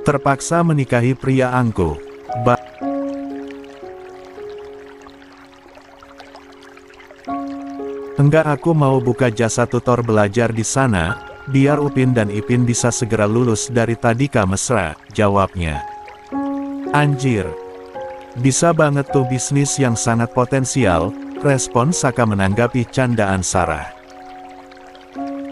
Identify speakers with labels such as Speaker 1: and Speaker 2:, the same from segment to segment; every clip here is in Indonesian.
Speaker 1: Terpaksa menikahi pria angkuh. Enggak, aku mau buka jasa tutor belajar di sana, biar Upin dan Ipin bisa segera lulus dari tadika mesra, jawabnya. Anjir. Bisa banget tuh, bisnis yang sangat potensial, respon Saka menanggapi candaan Sarah.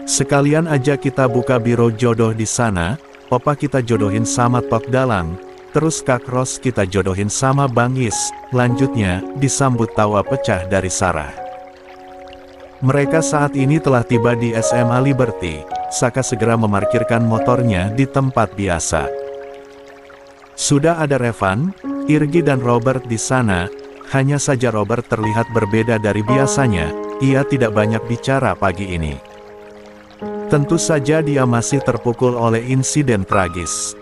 Speaker 1: Sekalian aja kita buka biro jodoh di sana, Opa kita jodohin sama Tok Dalang, terus Kak Ros kita jodohin sama Bang Is, lanjutnya, disambut tawa pecah dari Sarah. Mereka saat ini telah tiba di SMA Liberty. Saka segera memarkirkan motornya di tempat biasa. Sudah ada Revan, Irgi dan Robert di sana, hanya saja Robert terlihat berbeda dari biasanya, ia tidak banyak bicara pagi ini. Tentu saja dia masih terpukul oleh insiden tragis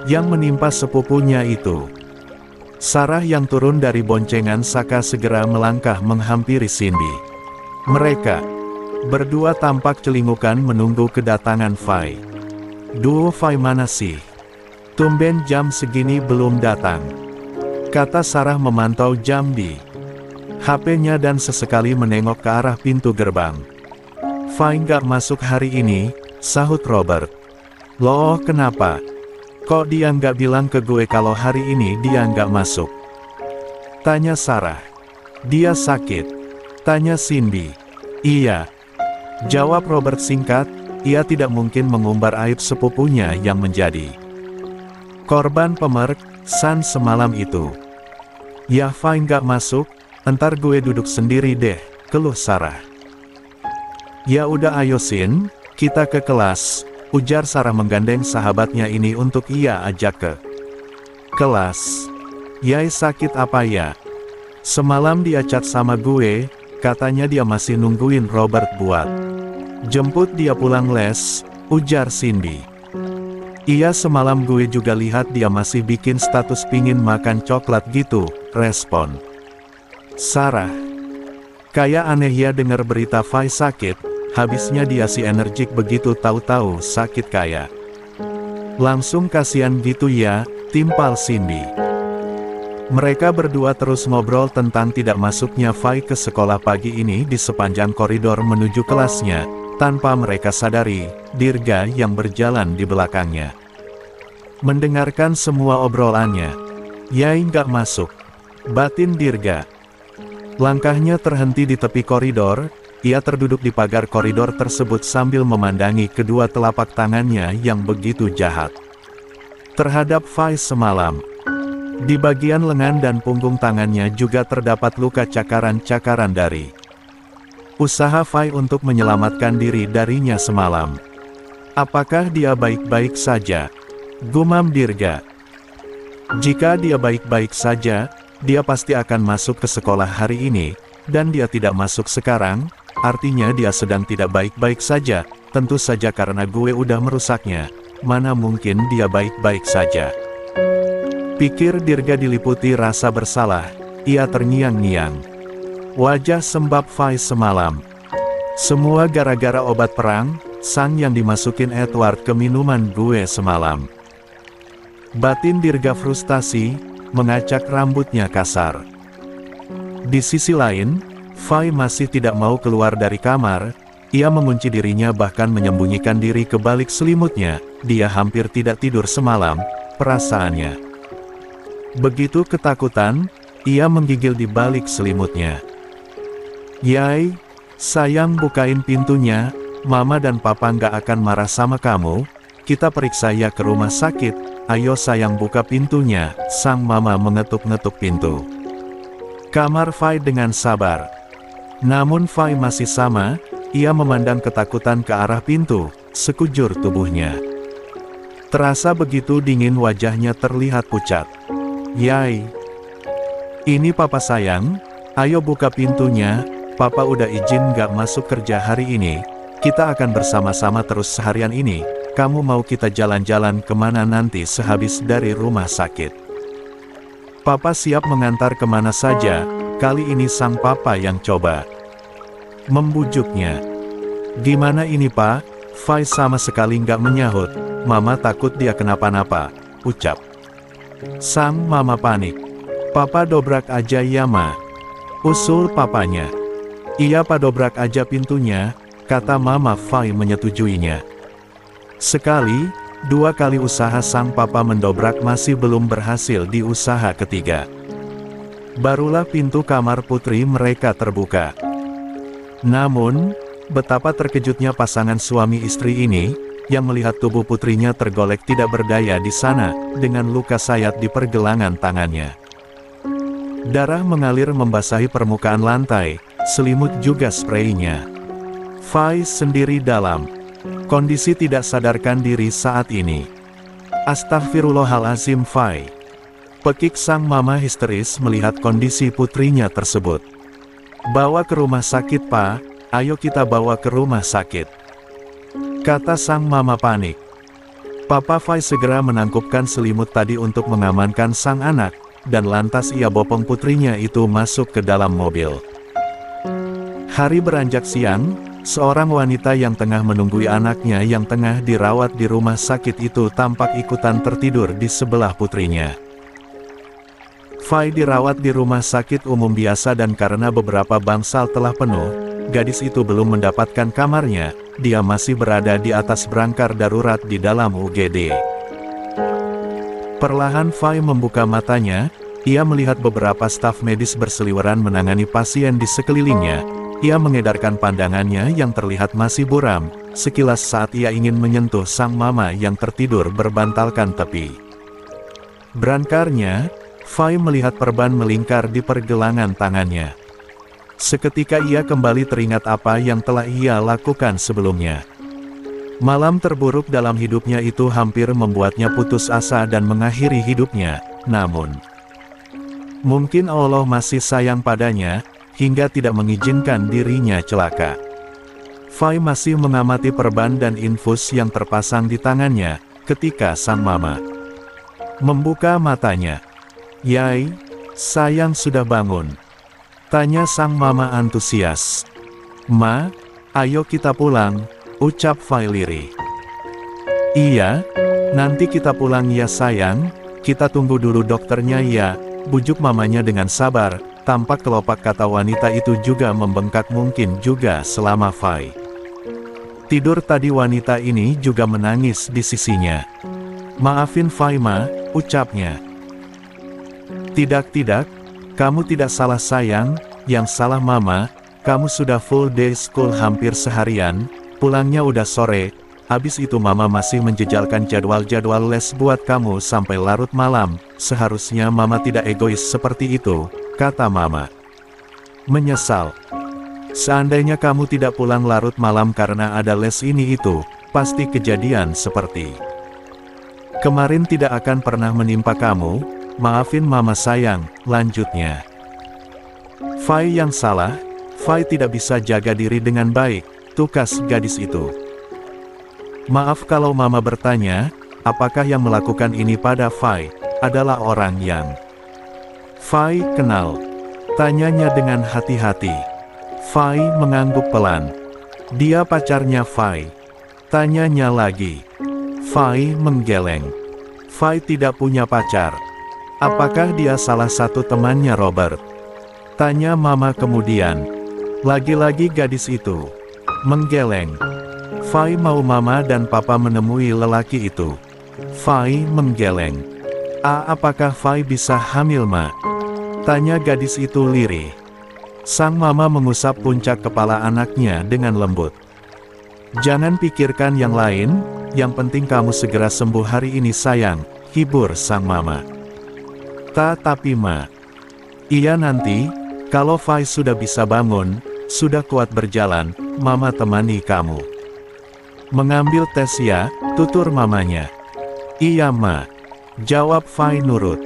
Speaker 1: yang menimpa sepupunya itu. Sarah yang turun dari boncengan Saka segera melangkah menghampiri Cindy. Mereka berdua tampak celingukan menunggu kedatangan Fai. Duo Fai mana sih? Tumben jam segini belum datang, kata Sarah memantau jam di HP-nya dan sesekali menengok ke arah pintu gerbang. Fai nggak masuk hari ini, sahut Robert. Loh, kenapa? Kok dia nggak bilang ke gue kalau hari ini dia nggak masuk? Tanya Sarah. Dia sakit, tanya Cindy. Iya, jawab Robert singkat. Ia tidak mungkin mengumbar aib sepupunya yang menjadi korban pemerkosaan semalam itu. Ya Fai nggak masuk, entar gue duduk sendiri deh, keluh Sarah. Ya udah ayo Sin, kita ke kelas, ujar Sarah menggandeng sahabatnya ini untuk ia ajak ke kelas. Yai sakit apa ya? Semalam dia chat sama gue, katanya dia masih nungguin Robert buat jemput dia pulang les, ujar Cindy. Iya semalam gue juga lihat dia masih bikin status pingin makan coklat gitu, respon Sarah. Kayak aneh ya denger berita Fai sakit. Habisnya dia si energik begitu tahu-tahu sakit kayak. Langsung kasihan gitu ya, timpal Cindy. Mereka berdua terus ngobrol tentang tidak masuknya Fai ke sekolah pagi ini di sepanjang koridor menuju kelasnya, tanpa mereka sadari, Dirga yang berjalan di belakangnya mendengarkan semua obrolannya. Yai nggak masuk, batin Dirga. Langkahnya terhenti di tepi koridor. Ia terduduk di pagar koridor tersebut sambil memandangi kedua telapak tangannya yang begitu jahat terhadap Fai semalam. Di bagian lengan dan punggung tangannya juga terdapat luka cakaran-cakaran dari usaha Fai untuk menyelamatkan diri darinya semalam. Apakah dia baik-baik saja? Gumam Dirga. Jika dia baik-baik saja, dia pasti akan masuk ke sekolah hari ini, dan dia tidak masuk sekarang. Artinya dia sedang tidak baik-baik saja, tentu saja karena gue udah merusaknya, mana mungkin dia baik-baik saja. Pikir Dirga diliputi rasa bersalah, ia terngiang-ngiang. Wajah sembab Fai semalam. Semua gara-gara obat perang, sang yang dimasukin Edward ke minuman gue semalam. Batin Dirga frustasi, mengacak rambutnya kasar. Di sisi lain, Fai masih tidak mau keluar dari kamar. Ia mengunci dirinya bahkan menyembunyikan diri ke balik selimutnya. Dia hampir tidak tidur semalam, perasaannya begitu ketakutan. Ia menggigil di balik selimutnya. Yai, sayang bukain pintunya, Mama dan Papa nggak akan marah sama kamu. Kita periksa ya ke rumah sakit. Ayo sayang buka pintunya. Sang Mama mengetuk-ngetuk pintu kamar Fai dengan sabar. Namun Fai masih sama, ia memandang ketakutan ke arah pintu, sekujur tubuhnya terasa begitu dingin, wajahnya terlihat pucat. Yai, ini Papa sayang, ayo buka pintunya, Papa udah izin gak masuk kerja hari ini, kita akan bersama-sama terus seharian ini, kamu mau kita jalan-jalan kemana nanti sehabis dari rumah sakit? Papa siap mengantar kemana saja. Kali ini sang papa yang coba membujuknya. Gimana ini Pak? Fai sama sekali nggak menyahut. Mama takut dia kenapa-napa. ucap sang mama panik. Papa dobrak aja ya ma, usul papanya. Iya pa dobrak aja pintunya, kata mama Fai menyetujuinya. Sekali, dua kali usaha sang papa mendobrak masih belum berhasil di usaha ketiga. Barulah pintu kamar putri mereka terbuka. Namun, betapa terkejutnya pasangan suami istri ini, yang melihat tubuh putrinya tergolek tidak berdaya di sana, dengan luka sayat di pergelangan tangannya. Darah mengalir membasahi permukaan lantai, selimut juga spraynya. Fai sendiri dalam kondisi tidak sadarkan diri saat ini. Astagfirullahalazim Fai, pekik sang mama histeris melihat kondisi putrinya tersebut. Bawa ke rumah sakit pa, ayo kita bawa ke rumah sakit, kata sang mama panik. Papa Fai segera menangkupkan selimut tadi untuk mengamankan sang anak, dan lantas ia bopong putrinya itu masuk ke dalam mobil. Hari beranjak siang, seorang wanita yang tengah menunggui anaknya yang tengah dirawat di rumah sakit itu tampak ikutan tertidur di sebelah putrinya. Fai dirawat di rumah sakit umum biasa dan karena beberapa bangsal telah penuh, gadis itu belum mendapatkan kamarnya, dia masih berada di atas berangkar darurat di dalam UGD. Perlahan Fai membuka matanya, ia melihat beberapa staf medis berseliweran menangani pasien di sekelilingnya. Ia mengedarkan pandangannya yang terlihat masih buram, sekilas saat ia ingin menyentuh sang mama yang tertidur berbantalkan tepi. Berankarnya, Fai melihat perban melingkar di pergelangan tangannya. Seketika ia kembali teringat apa yang telah ia lakukan sebelumnya. Malam terburuk dalam hidupnya itu hampir membuatnya putus asa dan mengakhiri hidupnya, namun mungkin Allah masih sayang padanya, hingga tidak mengizinkan dirinya celaka. Fai masih mengamati perban dan infus yang terpasang di tangannya, ketika sang mama membuka matanya. Yai, sayang sudah bangun, tanya sang mama antusias. Ma, ayo kita pulang, ucap Fai lirih. Iya, nanti kita pulang ya sayang, kita tunggu dulu dokternya ya, bujuk mamanya dengan sabar. Tampak kelopak kata wanita itu juga membengkak mungkin juga selama Fai tidur tadi wanita ini juga menangis di sisinya. Maafin Fai ma, ucapnya. Tidak, kamu tidak salah sayang, yang salah mama, kamu sudah full day school hampir seharian, pulangnya udah sore, habis itu mama masih menjejalkan jadwal-jadwal les buat kamu sampai larut malam, seharusnya mama tidak egois seperti itu, kata mama. Menyesal. Seandainya kamu tidak pulang larut malam karena ada les ini itu, pasti kejadian seperti kemarin tidak akan pernah menimpa kamu, maafin mama sayang, lanjutnya. Fai yang salah, Fai tidak bisa jaga diri dengan baik, tukas gadis itu. Maaf kalau mama bertanya, apakah yang melakukan ini pada Fai, adalah orang yang Fai kenal. Tanyanya dengan hati-hati. Fai mengangguk pelan. Dia pacarnya Fai. Tanyanya lagi. Fai menggeleng. Fai tidak punya pacar. Apakah dia salah satu temannya Robert? Tanya mama kemudian. Lagi-lagi gadis itu menggeleng. Fai mau mama dan papa menemui lelaki itu. Fai menggeleng. Apakah Fai bisa hamil ma? Tanya gadis itu lirih. Sang mama mengusap puncak kepala anaknya dengan lembut. Jangan pikirkan yang lain, yang penting kamu segera sembuh hari ini sayang, hibur sang mama. Tapi ma, iya nanti, kalau Fai sudah bisa bangun, sudah kuat berjalan, mama temani kamu. Mengambil tes ya, tutur mamanya. Iya ma, jawab Fai nurut.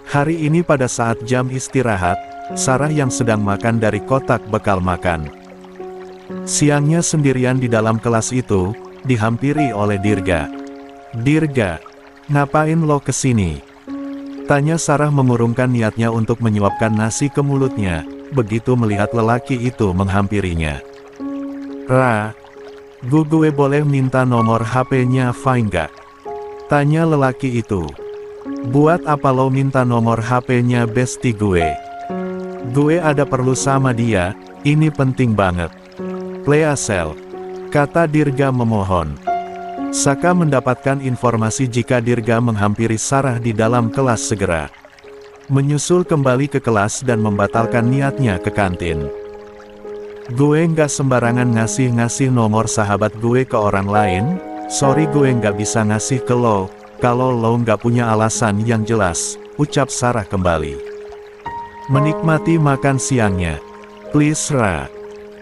Speaker 1: Hari ini pada saat jam istirahat, Sarah yang sedang makan dari kotak bekal makan. Siangnya sendirian di dalam kelas itu, dihampiri oleh Dirga. Dirga, ngapain lo kesini? Tanya Sarah mengurungkan niatnya untuk menyuapkan nasi ke mulutnya, begitu melihat lelaki itu menghampirinya. Gue boleh minta nomor HP-nya Fai nggak? Tanya lelaki itu. Buat apa lo minta nomor HP-nya bestie gue? Gue ada perlu sama dia, ini penting banget. Please, kata Dirga memohon. Saka mendapatkan informasi jika Dirga menghampiri Sarah di dalam kelas segera menyusul kembali ke kelas dan membatalkan niatnya ke kantin. Gue nggak sembarangan ngasih nomor sahabat gue ke orang lain, sorry gue nggak bisa ngasih ke lo, kalau lo nggak punya alasan yang jelas, ucap Sarah kembali. Menikmati makan siangnya. Please Ra,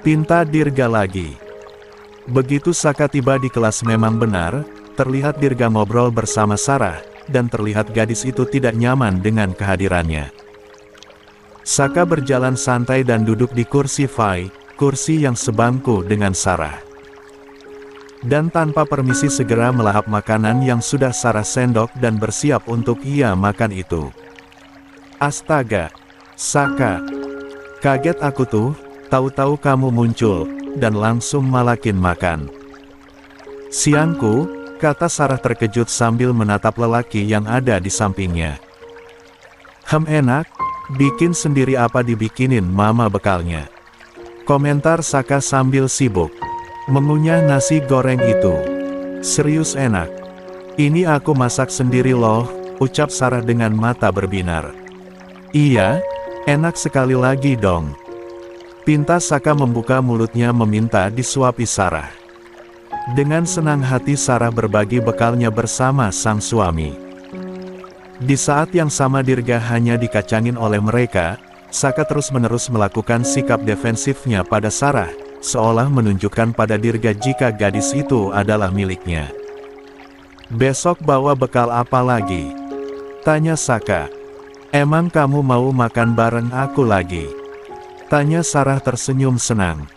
Speaker 1: pinta Dirga lagi. Begitu Saka tiba di kelas memang benar, terlihat Dirga ngobrol bersama Sarah, dan terlihat gadis itu tidak nyaman dengan kehadirannya. Saka berjalan santai dan duduk di kursi Fai, kursi yang sebangku dengan Sarah. Dan tanpa permisi segera melahap makanan yang sudah Sarah sendok dan bersiap untuk ia makan itu. Astaga, Saka, kaget aku tuh, tahu-tahu kamu muncul, dan langsung malakin makan. Siangku, kata Sarah terkejut sambil menatap lelaki yang ada di sampingnya. Enak, bikin sendiri apa dibikinin mama bekalnya. Komentar Saka sambil sibuk mengunyah nasi goreng itu. Serius enak. Ini aku masak sendiri loh, ucap Sarah dengan mata berbinar. Iya, enak sekali lagi dong. Pinta Saka membuka mulutnya meminta disuapi Sarah. Dengan senang hati Sarah berbagi bekalnya bersama sang suami. Di saat yang sama Dirga hanya dikacangin oleh mereka, Saka terus-menerus melakukan sikap defensifnya pada Sarah, seolah menunjukkan pada Dirga jika gadis itu adalah miliknya. Besok bawa bekal apa lagi? Tanya Saka. Emang kamu mau makan bareng aku lagi? Tanya Sarah tersenyum senang.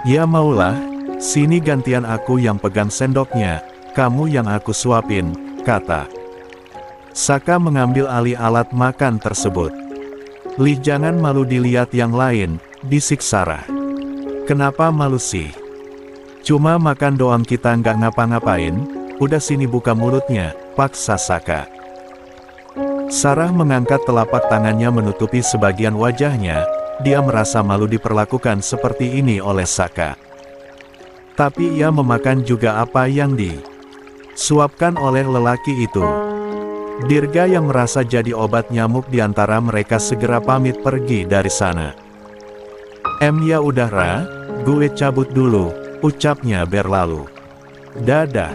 Speaker 1: Ya maulah. Sini gantian aku yang pegang sendoknya, kamu yang aku suapin, kata. Saka mengambil alih alat makan tersebut. Li jangan malu dilihat yang lain, bisik Sarah. Kenapa malu sih? Cuma makan doang kita nggak ngapa-ngapain, udah sini buka mulutnya, paksa Saka. Sarah mengangkat telapak tangannya menutupi sebagian wajahnya, dia merasa malu diperlakukan seperti ini oleh Saka. Tapi ia memakan juga apa yang disuapkan oleh lelaki itu. Dirga yang merasa jadi obat nyamuk di antara mereka segera pamit pergi dari sana. Ya udah Ra, gue cabut dulu, ucapnya berlalu. Dadah.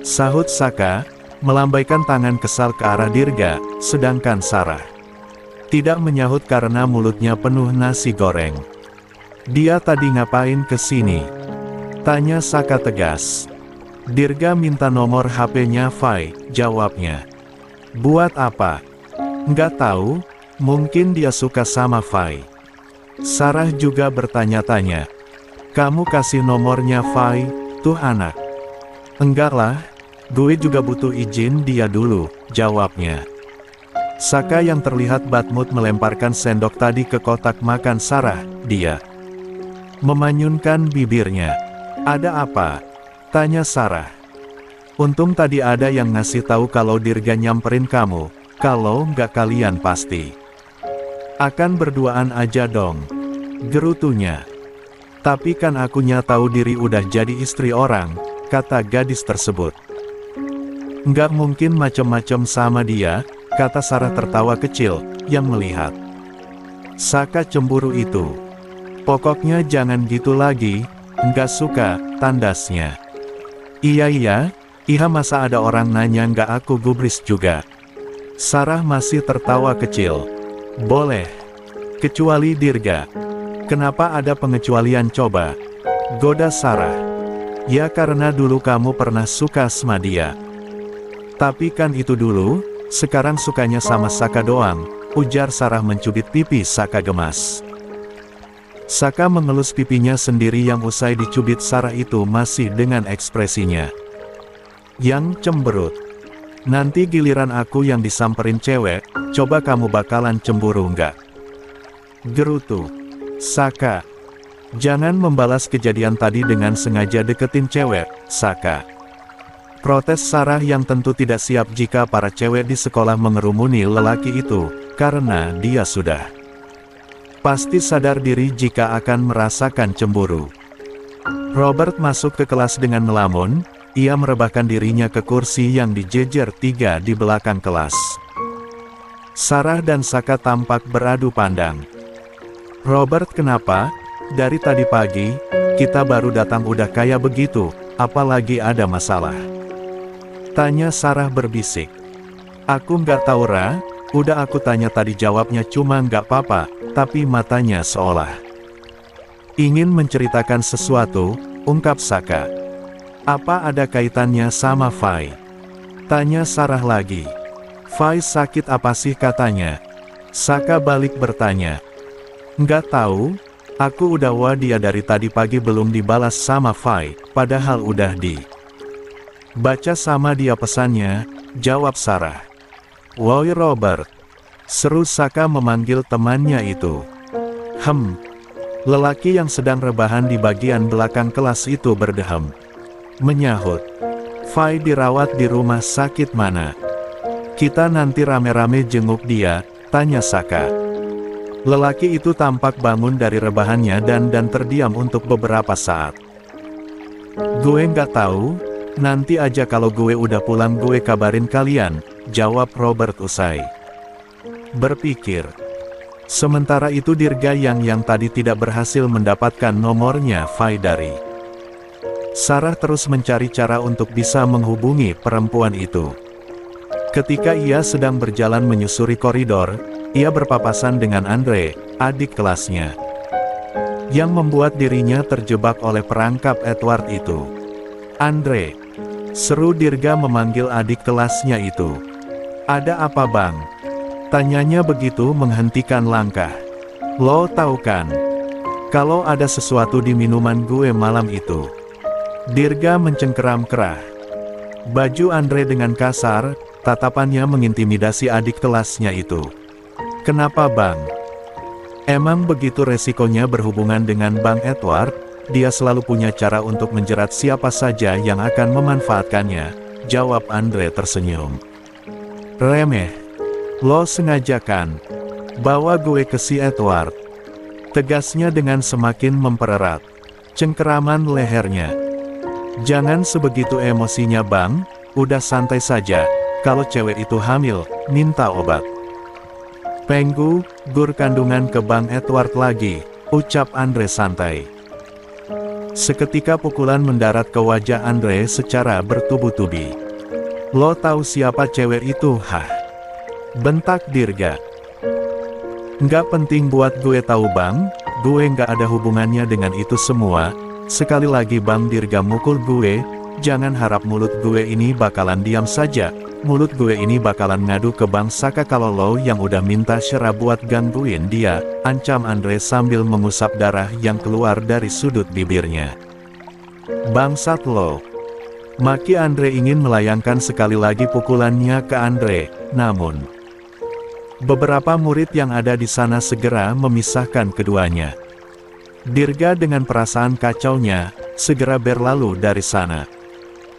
Speaker 1: Sahut Saka, melambaikan tangan kesal ke arah Dirga, sedangkan Sarah tidak menyahut karena mulutnya penuh nasi goreng. Dia tadi ngapain kesini? Tanya Saka tegas. Dirga minta nomor HP-nya Fai, jawabnya. Buat apa? Nggak tahu, mungkin dia suka sama Fai. Sarah juga bertanya-tanya. Kamu kasih nomornya Fai, tuh anak. Enggak lah, gue juga butuh izin dia dulu, jawabnya. Saka yang terlihat badmut melemparkan sendok tadi ke kotak makan Sarah, dia memanyunkan bibirnya. Ada apa? Tanya Sarah. Untung tadi ada yang ngasih tahu kalau Dirga nyamperin kamu, kalau nggak kalian pasti akan berduaan aja dong, gerutunya. Tapi kan akunya tahu diri udah jadi istri orang, kata gadis tersebut. Nggak mungkin macem-macem sama dia, kata Sarah tertawa kecil, yang melihat Saka cemburu itu. Pokoknya jangan gitu lagi. Nggak suka, tandasnya. Iya, masa ada orang nanya nggak aku gubris juga. Sarah masih tertawa kecil. Boleh. Kecuali Dirga. Kenapa ada pengecualian coba? Goda Sarah. Ya karena dulu kamu pernah suka sama dia. Tapi kan itu dulu, sekarang sukanya sama Saka doang, ujar Sarah mencubit pipi Saka gemas. Saka mengelus pipinya sendiri yang usai dicubit Sarah itu masih dengan ekspresinya yang cemberut. Nanti giliran aku yang disamperin cewek, coba kamu bakalan cemburu nggak? Gerutu. Saka. Jangan membalas kejadian tadi dengan sengaja deketin cewek, Saka. Protes Sarah yang tentu tidak siap jika para cewek di sekolah mengerumuni lelaki itu, karena dia sudah pasti sadar diri jika akan merasakan cemburu. Robert masuk ke kelas dengan melamun, ia merebahkan dirinya ke kursi yang dijejer 3 di belakang kelas. Sarah dan Saka tampak beradu pandang. "Robert, kenapa? Dari tadi pagi, kita baru datang udah kayak begitu, apalagi ada masalah?" tanya Sarah berbisik. "Aku nggak tahu, Ra, udah aku tanya tadi jawabnya cuma nggak apa-apa, tapi matanya seolah ingin menceritakan sesuatu," ungkap Saka. "Apa ada kaitannya sama Fai?" tanya Sarah lagi. "Fai sakit apa sih katanya?" Saka balik bertanya. "Nggak tahu, aku udah dia dari tadi pagi belum dibalas sama Fai, padahal udah baca sama dia pesannya," jawab Sarah. "Woi Robert," seru Saka memanggil temannya itu. Lelaki yang sedang rebahan di bagian belakang kelas itu berdehem. Menyahut, "Fai dirawat di rumah sakit mana? Kita nanti rame-rame jenguk dia," tanya Saka. Lelaki itu tampak bangun dari rebahannya dan terdiam untuk beberapa saat. "Gue nggak tahu, nanti aja kalau gue udah pulang gue kabarin kalian," jawab Robert usai berpikir. Sementara itu Dirga yang tadi tidak berhasil mendapatkan nomornya Fai dari Sarah terus mencari cara untuk bisa menghubungi perempuan itu. Ketika ia sedang berjalan menyusuri koridor, ia berpapasan dengan Andre, adik kelasnya, yang membuat dirinya terjebak oleh perangkap Edward itu. "Andre," seru Dirga memanggil adik kelasnya itu. "Ada apa bang?" tanyanya begitu menghentikan langkah. "Lo tahu kan, kalau ada sesuatu di minuman gue malam itu?" Dirga mencengkeram kerah baju Andre dengan kasar, tatapannya mengintimidasi adik kelasnya itu. "Kenapa bang? Emang begitu resikonya berhubungan dengan Bang Edward? Dia selalu punya cara untuk menjerat siapa saja yang akan memanfaatkannya," jawab Andre tersenyum. "Remeh. Lo sengaja kan bawa gue ke si Edward?" tegasnya dengan semakin mempererat cengkeraman lehernya. "Jangan sebegitu emosinya bang, udah santai saja, kalau cewek itu hamil, minta obat." "Penggu, gur kandungan ke Bang Edward lagi," ucap Andre santai. Seketika pukulan mendarat ke wajah Andre secara bertubi-tubi. "Lo tahu siapa cewek itu, hah?" bentak Dirga. "Nggak penting buat gue tahu bang, gue nggak ada hubungannya dengan itu semua. Sekali lagi Bang Dirga mukul gue, jangan harap mulut gue ini bakalan diam saja. Mulut gue ini bakalan ngadu ke Bang Saka kalau lo yang udah minta Syera buat gangguin dia," ancam Andre sambil mengusap darah yang keluar dari sudut bibirnya. "Bangsat lo!" maki Andre ingin melayangkan sekali lagi pukulannya ke Andre, namun beberapa murid yang ada di sana segera memisahkan keduanya. Dirga dengan perasaan kacaunya, segera berlalu dari sana.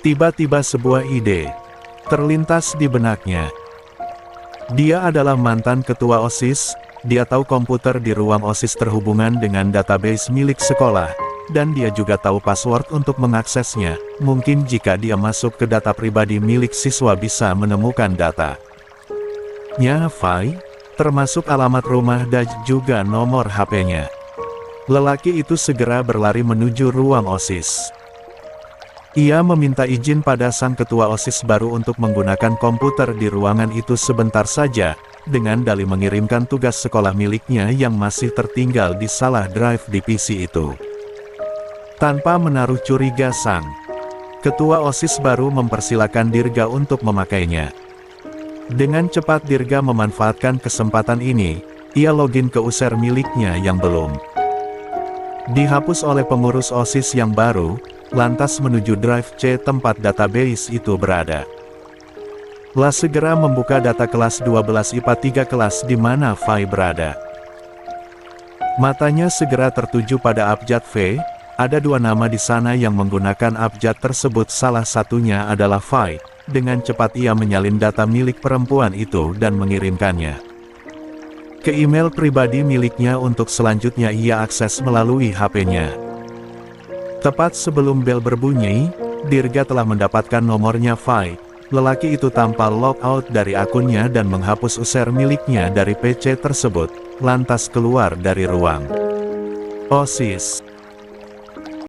Speaker 1: Tiba-tiba sebuah ide terlintas di benaknya. Dia adalah mantan ketua OSIS, dia tahu komputer di ruang OSIS terhubungan dengan database milik sekolah, dan dia juga tahu password untuk mengaksesnya. Mungkin jika dia masuk ke data pribadi milik siswa bisa menemukan data nya Fai, termasuk alamat rumah dan juga nomor HP-nya. Lelaki itu segera berlari menuju ruang OSIS. Ia meminta izin pada sang ketua OSIS baru untuk menggunakan komputer di ruangan itu sebentar saja, dengan dalih mengirimkan tugas sekolah miliknya yang masih tertinggal di salah drive di PC itu. Tanpa menaruh curiga sang ketua OSIS baru mempersilakan Dirga untuk memakainya. Dengan cepat Dirga memanfaatkan kesempatan ini, ia login ke user miliknya yang belum dihapus oleh pengurus OSIS yang baru, lantas menuju drive C tempat database itu berada. Lah segera membuka data kelas 12 IPA 3 kelas di mana Fai berada. Matanya segera tertuju pada abjad V, Ada dua nama di sana yang menggunakan abjad tersebut, salah satunya adalah Fai. Dengan cepat ia menyalin data milik perempuan itu dan mengirimkannya ke email pribadi miliknya untuk selanjutnya ia akses melalui HP-nya. Tepat sebelum bel berbunyi, Dirga telah mendapatkan nomornya Fai. Lelaki itu tanpa logout dari akunnya dan menghapus user miliknya dari PC tersebut, lantas keluar dari ruang OSIS.